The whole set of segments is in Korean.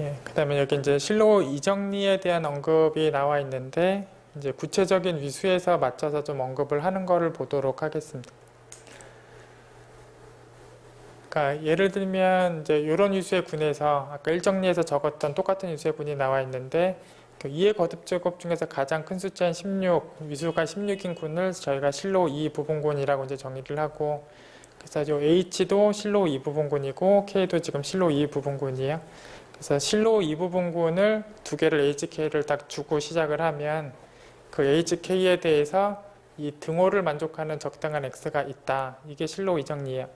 예, 그다음에 여기 이제 실로 이정리에 대한 언급이 나와 있는데 이제 구체적인 위수에서 맞춰서 좀 언급을 하는 거를 보도록 하겠습니다. 그러니까 예를 들면 이제 이런 위수의 군에서 아까 1정리에서 적었던 똑같은 위수의 군이 나와 있는데 그 2의 거듭 제곱 중에서 가장 큰 숫자인 16, 위수가 16인 군을 저희가 실로 2 부분군이라고 이제 정의를 하고, 그래서 요 H도 실로 2 부분군이고 K도 지금 실로 2 부분군이에요. 그래서 실로 2 부분군을 두 개를 HK를 딱 주고 시작을 하면 그 HK에 대해서 이 등호를 만족하는 적당한 X가 있다. 이게 실로 이정리예요.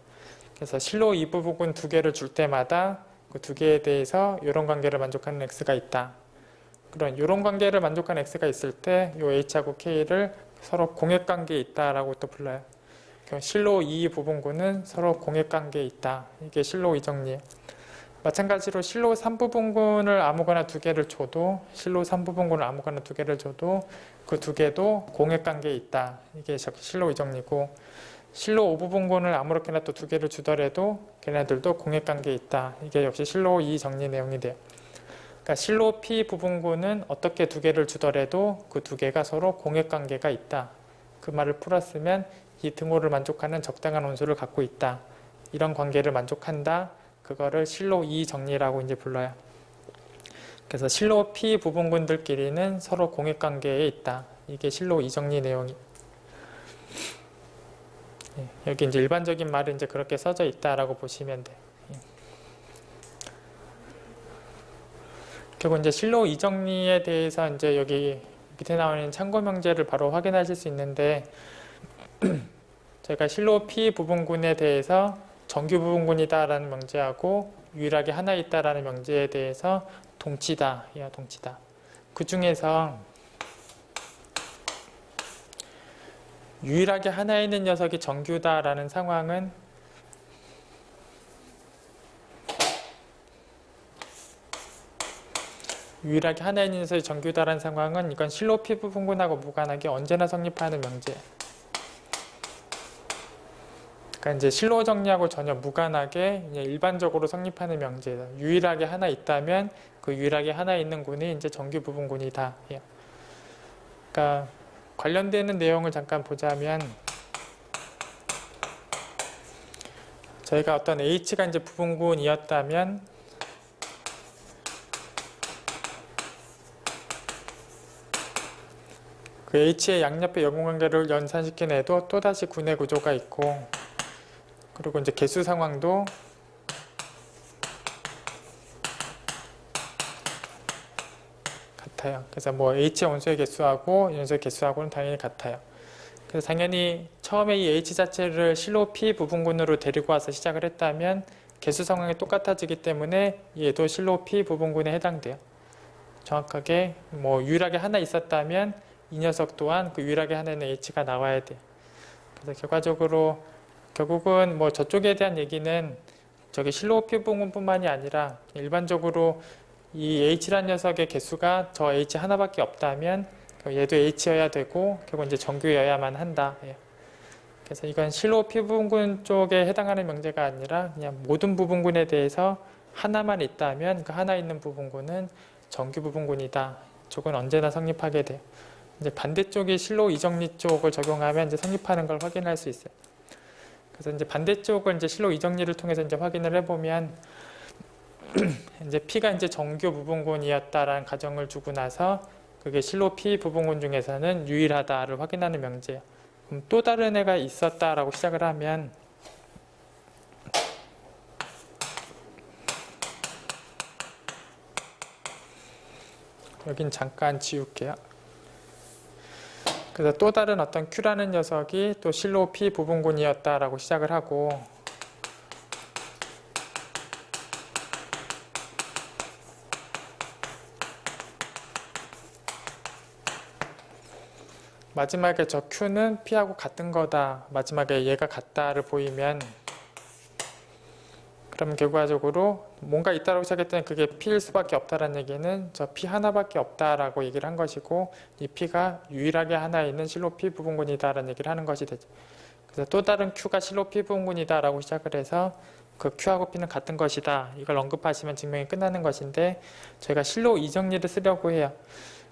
그래서 실로 2 부분군 두 개를 줄 때마다 그 두 개에 대해서 이런 관계를 만족하는 X가 있다. 그런 이런 관계를 만족하는 X가 있을 때 이 H하고 K를 서로 공액관계에 있다라고 또 불러요. 실로 2 부분군은 서로 공액관계에 있다. 이게 실로 이정리예요. 마찬가지로 실로 3부분군을 아무거나 두 개를 줘도 실로 3부분군을 아무거나 두 개를 줘도 그 두 개도 공액관계에 있다. 이게 실로 이정리고, 실로 5부분군을 아무렇게나 또 두 개를 주더라도 걔네들도 공액관계에 있다. 이게 역시 실로 2 정리 내용이 돼요. 그러니까 실로 P 부분군은 어떻게 두 개를 주더라도 그 두 개가 서로 공액관계가 있다. 그 말을 풀었으면 이 등호를 만족하는 적당한 온수를 갖고 있다. 이런 관계를 만족한다. 그거를 실로 2 정리라고 이제 불러요. 그래서 실로 P 부분군들끼리는 서로 공액관계에 있다. 이게 실로 2 정리 내용이. 여기 이제 일반적인 말은 이제 그렇게 써져 있다라고 보시면 돼. 그리고 이제 실로 2 정리에 대해서 이제 여기 밑에 나오는 참고 명제를 바로 확인하실 수 있는데, 저희가 실로 P 부분군에 대해서 정규 부분군이다라는 명제하고 유일하게 하나 있다라는 명제에 대해서 동치다, 동치다. 그 중에서 유일하게 하나 있는 녀석이 정규다라는 상황은 유일하게 하나 있는 녀석이 정규다라는 상황은 이건 실로 P 부분군하고 무관하게 언제나 성립하는 명제. 그러니까 이제 실로 정리하고 전혀 무관하게 일반적으로 성립하는 명제예요. 유일하게 하나 있다면 그 유일하게 하나 있는 군이 이제 정규 부분군이다. 그러니까 관련되는 내용을 잠깐 보자면, 저희가 어떤 H가 이제 부분군이었다면 그 H의 양옆에 여분관계를 연산시켜내도 또다시 군의 구조가 있고, 그리고 이제 개수 상황도 같아요. 그래서 뭐 H의 원소의 개수하고 연소의 개수하고는 당연히 같아요. 그래서 당연히 처음에 이 H 자체를 실로 P 부분군으로 데리고 와서 시작을 했다면 개수 상황이 똑같아지기 때문에 얘도 실로 P 부분군에 해당돼요. 정확하게 뭐 유일하게 하나 있었다면 이 녀석 또한 그 유일하게 하나 있는 H가 나와야 돼요. 그래서 결국은 뭐 저쪽에 대한 얘기는 저기 실로 P 부분뿐만이 아니라 일반적으로 이 H라는 녀석의 개수가 저 H 하나밖에 없다면 얘도 H여야 되고 결국 이제 정규여야만 한다. 그래서 이건 실로 P 부분군 쪽에 해당하는 명제가 아니라 그냥 모든 부분군에 대해서 하나만 있다면 그 하나 있는 부분군은 정규 부분군이다. 이쪽은 언제나 성립하게 돼요. 이제 반대쪽이 실로 이정리 쪽을 적용하면 이제 성립하는 걸 확인할 수 있어요. 그래서 이제 반대쪽을 이제 실로 이정리를 통해서 이제 확인을 해보면 이제 P가 이제 정규 부분군이었다라는 가정을 주고 나서 그게 실로 P 부분군 중에서는 유일하다를 확인하는 명제예요. 그럼 또 다른 애가 있었다라고 시작을 하면 여긴 잠깐 지울게요. 그래서 또 다른 어떤 Q라는 녀석이 또 실로 P 부분군이었다라고 시작을 하고, 마지막에 저 Q는 P하고 같은 거다, 마지막에 얘가 같다를 보이면, 그럼 결과적으로 뭔가 있다라고 시작했더니 그게 P일 수밖에 없다라는 얘기는 저 P 하나밖에 없다라고 얘기를 한 것이고, 이 P가 유일하게 하나 있는 실로 P 부분군이다라는 얘기를 하는 것이 되죠. 그래서 또 다른 Q가 실로 P 부분군이다라고 시작을 해서 그 Q하고 P는 같은 것이다. 이걸 언급하시면 증명이 끝나는 것인데 저희가 실로 이 정리를 쓰려고 해요.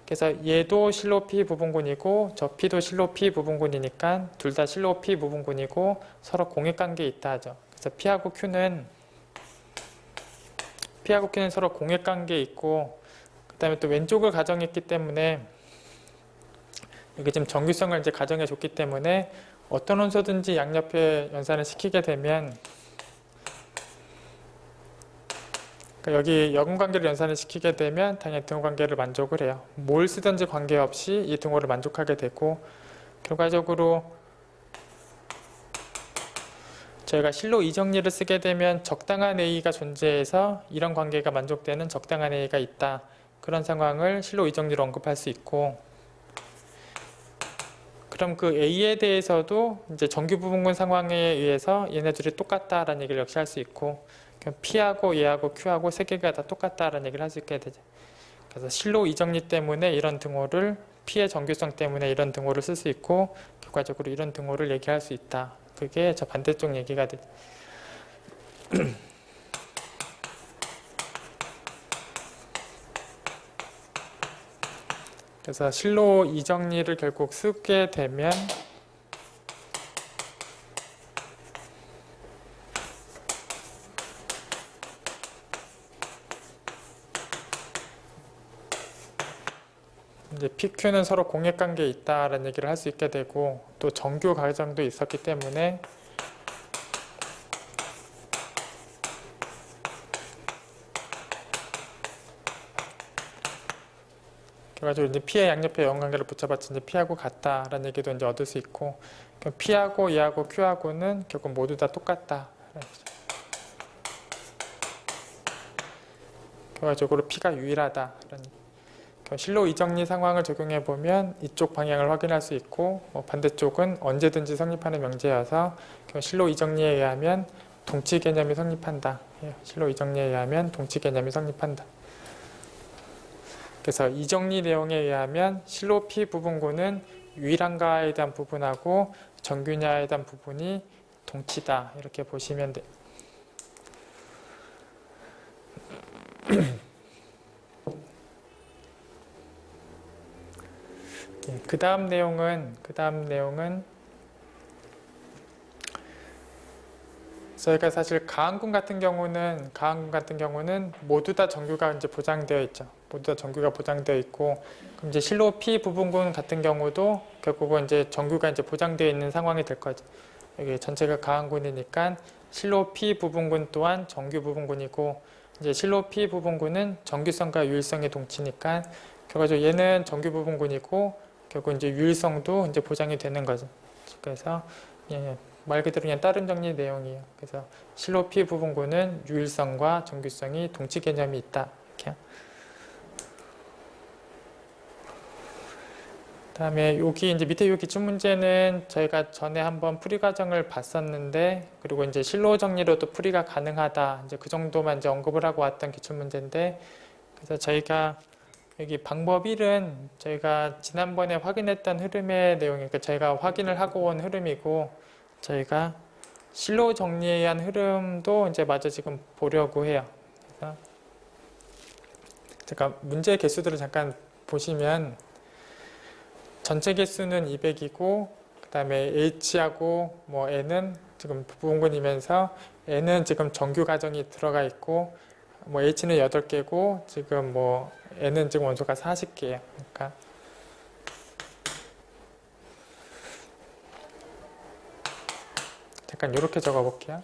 그래서 얘도 실로 P 부분군이고 저 P도 실로 P 부분군이니까 둘 다 실로 P 부분군이고 서로 공액관계에 있다 하죠. 그래서 P하고 Q는 서로 공액관계에 있고 그 다음에 또 왼쪽을 가정했기 때문에 여기 지금 정규성을 이제 가정해 줬기 때문에 어떤 원소든지 양옆에 연산을 시키게 되면 그러니까 여기 여근관계를 연산을 시키게 되면 당연히 등호관계를 만족을 해요. 뭘 쓰든지 관계없이 이 등호를 만족하게 되고 결과적으로 저희가 실로 이 정리를 쓰게 되면 적당한 A가 존재해서 이런 관계가 만족되는 적당한 A가 있다. 그런 상황을 실로 이 정리로 언급할 수 있고 그럼 그 A에 대해서도 이제 정규 부분군 상황에 의해서 얘네들이 똑같다라는 얘기를 역시 할 수 있고 P하고 얘하고 Q하고 세 개가 다 똑같다라는 얘기를 할 수 있게 되죠. 그래서 실로 이 정리 때문에 이런 등호를 P의 정규성 때문에 이런 등호를 쓸 수 있고 결과적으로 이런 등호를 얘기할 수 있다. 그게 저 반대쪽 얘기가 되죠. 그래서 실로 이 정리를 결국 쓰게 되면 이제 PQ는 서로 공액관계에 있다라는 얘기를 할 수 있게 되고 또 정규 과정도 있었기 때문에 그래가지고 이제 P의 양옆에 여근관계를 붙여봤자 이제 P하고 같다라는 얘기도 이제 얻을 수 있고 그럼 P하고 얘하고 Q하고는 결국 모두 다 똑같다. 결과적으로 P가 유일하다라는 실로 이정리 상황을 적용해 보면 이쪽 방향을 확인할 수 있고 반대쪽은 언제든지 성립하는 명제여서 실로 이정리에 의하면 동치 개념이 성립한다. 실로 이정리에 의하면 동치 개념이 성립한다. 그래서 이정리 내용에 의하면 실로 P 부분군은 유일한가에 대한 부분하고 정규냐에 대한 부분이 동치다. 이렇게 보시면 돼요. 그 다음 내용은 저희가 사실 가항군 같은 경우는 모두 다 정규가 이제 보장되어 있죠. 모두 다 정규가 보장되어 있고 그럼 이제 실로 P 부분군 같은 경우도 결국은 이제 정규가 이제 보장되어 있는 상황이 될 거죠. 여기 전체가 가항군이니까 실로 P 부분군 또한 정규 부분군이고 이제 실로 P 부분군은 정규성과 유일성의 동치니까 결과적으로 얘는 정규 부분군이고 결국 이제 유일성도 이제 보장이 되는 거죠. 그래서 말 그대로 그냥 다른 정리 내용이에요. 그래서 실로 P 부분군은 유일성과 정규성이 동치 개념이 있다. 이렇게. 그다음에 여기 이제 밑에 이 기출 문제는 저희가 전에 한번 풀이 과정을 봤었는데 그리고 이제 실로 정리로도 풀이가 가능하다. 이제 그 정도만 이제 언급을 하고 왔던 기출 문제인데 그래서 저희가 여기 방법 1은 저희가 지난번에 확인했던 흐름의 내용이니까 저희가 확인을 하고 온 흐름이고 저희가 실로 정리에 의한 흐름도 이제 마저 지금 보려고 해요. 그래서 제가 문제 개수들을 잠깐 보시면 전체 개수는 200이고 그 다음에 H하고 뭐 N은 지금 부분군이면서 N은 지금 정규 과정이 들어가 있고 뭐 H는 8개고 지금 뭐 N은 지금 원소가 40개예요. 그러니까 잠깐 이렇게 적어 볼게요.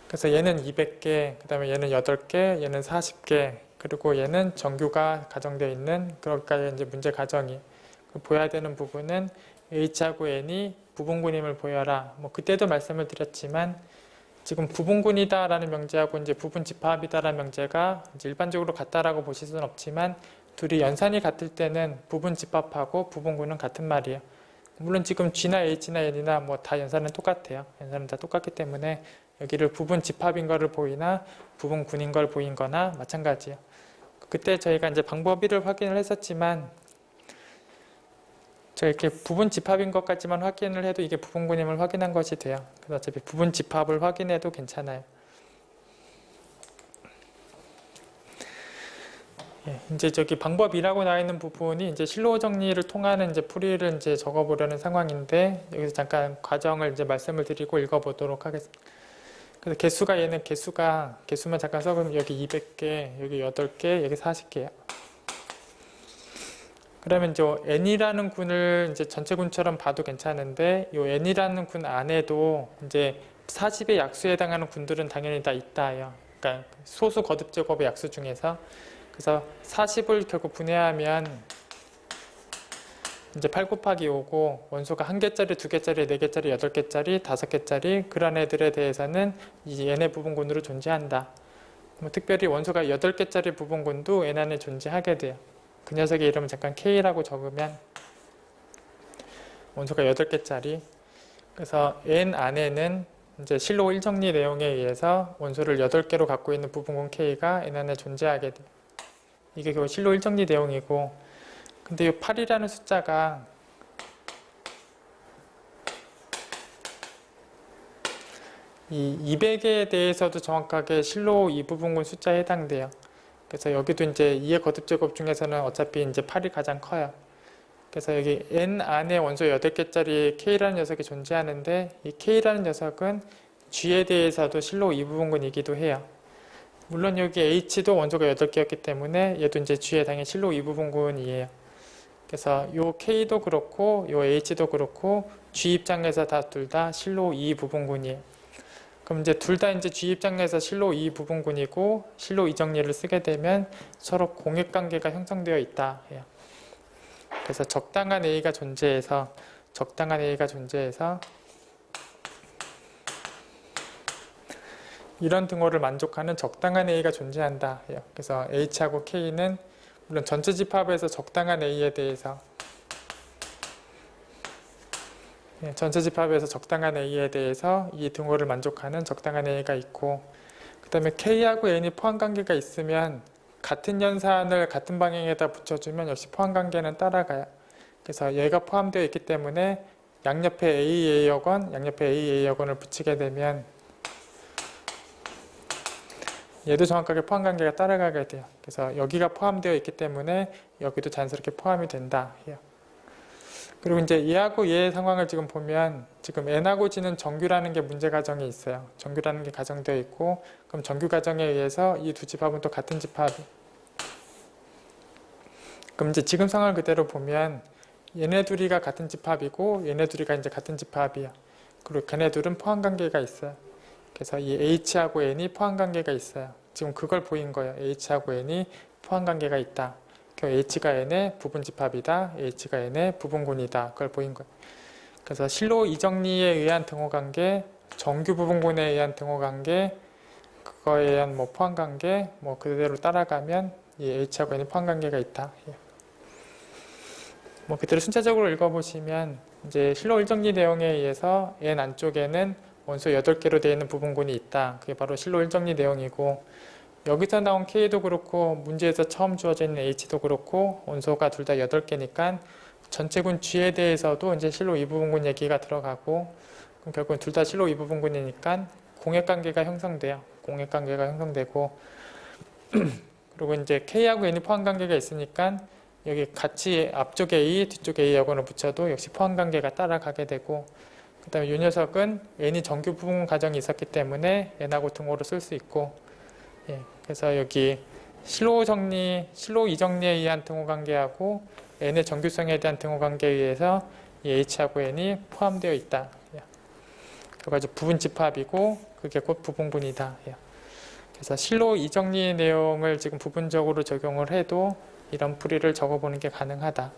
그래서 얘는 200개, 그 다음에 얘는 8개, 얘는 40개, 그리고 얘는 정규가 가정되어 있는 그것까지 이제 문제 가정이 보여야 되는 부분은 H하고 N이 부분군임을 보여라. 뭐 그때도 말씀을 드렸지만 지금 부분군이다라는 명제하고 이제 부분집합이다라는 명제가 이제 일반적으로 같다라고 보실 수는 없지만 둘이 연산이 같을 때는 부분집합하고 부분군은 같은 말이에요. 물론 지금 G나 H나 N이나 뭐 다 연산은 똑같아요. 연산은 다 똑같기 때문에 여기를 부분집합인 거를 보이나 부분군인 걸 보인 거나 마찬가지예요. 그때 저희가 이제 방법 1을 확인을 했었지만 저 이렇게 부분집합인 것까지만 확인을 해도 이게 부분군임을 확인한 것이 돼요. 그래서 어차피 부분집합을 확인해도 괜찮아요. 이제 저기 방법 2라고 나와 있는 부분이 이제 실로 정리를 통하는 이제 풀이를 이제 적어보려는 상황인데, 여기서 잠깐 과정을 이제 말씀을 드리고 읽어보도록 하겠습니다. 그래서 개수가 얘는 개수만 잠깐 써보면 여기 200개, 여기 8개, 여기 40개야. 그러면 이제 n이라는 군을 이제 전체 군처럼 봐도 괜찮은데, 이 n이라는 군 안에도 이제 40의 약수에 해당하는 군들은 당연히 다 있다요. 그러니까 소수 거듭 제곱의 약수 중에서. 그래서 40을 결국 분해하면 이제 8 곱하기 5고, 원소가 1개짜리, 2개짜리, 4개짜리, 8개짜리, 5개짜리 그런 애들에 대해서는 이 n의 부분군으로 존재한다. 뭐 특별히 원소가 8개짜리 부분군도 n 안에 존재하게 돼요. 그 녀석의 이름을 잠깐 K라고 적으면 원소가 8개짜리. 그래서 n 안에는 이제 실로 1정리 내용에 의해서 원소를 8개로 갖고 있는 부분군 K가 n 안에 존재하게 돼요. 이게 결국 실로 1정리 내용이고, 근데 이 8이라는 숫자가 이 200에 대해서도 정확하게 실로 이 부분군 숫자에 해당돼요. 그래서 여기도 이제 2의 거듭제곱 중에서는 어차피 이제 8이 가장 커요. 그래서 여기 n 안에 원소 8개짜리 K라는 녀석이 존재하는데, 이 K라는 녀석은 G에 대해서도 실로 이 부분군이기도 해요. 물론 여기 H도 원소가 8개였기 때문에 얘도 이제 G에 당연히 실로 이 부분군이에요. 그래서 요 K도 그렇고 요 H도 그렇고 G 입장에서 둘 다 실로 이 부분군이에요. 그럼 이제 둘 다 이제 G 입장에서 실로 이 부분군이고 실로 이 정리를 쓰게 되면 서로 공액관계가 형성되어 있다 해요. 그래서 적당한 A가 존재해서 이런 등호를 만족하는 적당한 A가 존재한다 해요. 그래서 H하고 K는 물론 전체 집합에서 적당한 A에 대해서 이 등호를 만족하는 적당한 A가 있고, 그 다음에 K하고 N이 포함관계가 있으면 같은 연산을 같은 방향에다 붙여주면 역시 포함관계는 따라가요. 그래서 얘가 포함되어 있기 때문에 양옆에 AA역을 붙이게 되면 얘도 정확하게 포함관계가 따라가게 돼요. 그래서 여기가 포함되어 있기 때문에 여기도 자연스럽게 포함이 된다 해요. 그리고 이제 얘하고 얘의 상황을 지금 보면 지금 n하고 g는 정규라는 게 문제 가정이 있어요. 정규라는 게 가정되어 있고, 그럼 정규 가정에 의해서 이 두 집합은 또 같은 집합. 그럼 이제 지금 상황을 그대로 보면 얘네 둘이가 같은 집합이고 얘네 둘이가 이제 같은 집합이야. 그리고 걔네 둘은 포함관계가 있어요. 그래서 이 H하고 N이 포함관계가 있어요. 지금 그걸 보인 거예요. H하고 N이 포함관계가 있다. H가 N의 부분집합이다. H가 N의 부분군이다. 그걸 보인 거예요. 그래서 실로 이정리에 의한 등호관계, 정규 부분군에 의한 등호관계, 그거에 의한 뭐 포함관계, 뭐 그대로 따라가면 이 H하고 N이 포함관계가 있다. 뭐 그대로 순차적으로 읽어보시면 이제 실로 1정리 내용에 의해서 N 안쪽에는 원소 8개로 되어 있는 부분군이 있다. 그게 바로 실로 1정리 내용이고, 여기서 나온 K도 그렇고 문제에서 처음 주어져 있는 H도 그렇고 원소가 둘 다 8개니까 전체군 G에 대해서도 이제 실로 2부분군 얘기가 들어가고, 그럼 결국은 둘 다 실로 2부분군이니까 공액관계가 형성돼요. 공액관계가 형성되고 그리고 이제 K하고 N이 포함관계가 있으니까 여기 같이 앞쪽에 A, 뒤쪽에 A 여건을 붙여도 역시 포함관계가 따라가게 되고, 그 다음에 이 녀석은 N이 정규 부분 가정이 있었기 때문에 N하고 등호로 쓸 수 있고, 그래서 여기 실로 이정리에 의한 등호관계하고 N의 정규성에 대한 등호관계에 의해서 이 H하고 N이 포함되어 있다. 그래서 부분집합이고 그게 곧 부분군이다. 그래서 실로 이정리 내용을 지금 부분적으로 적용을 해도 이런 풀이를 적어보는 게 가능하다.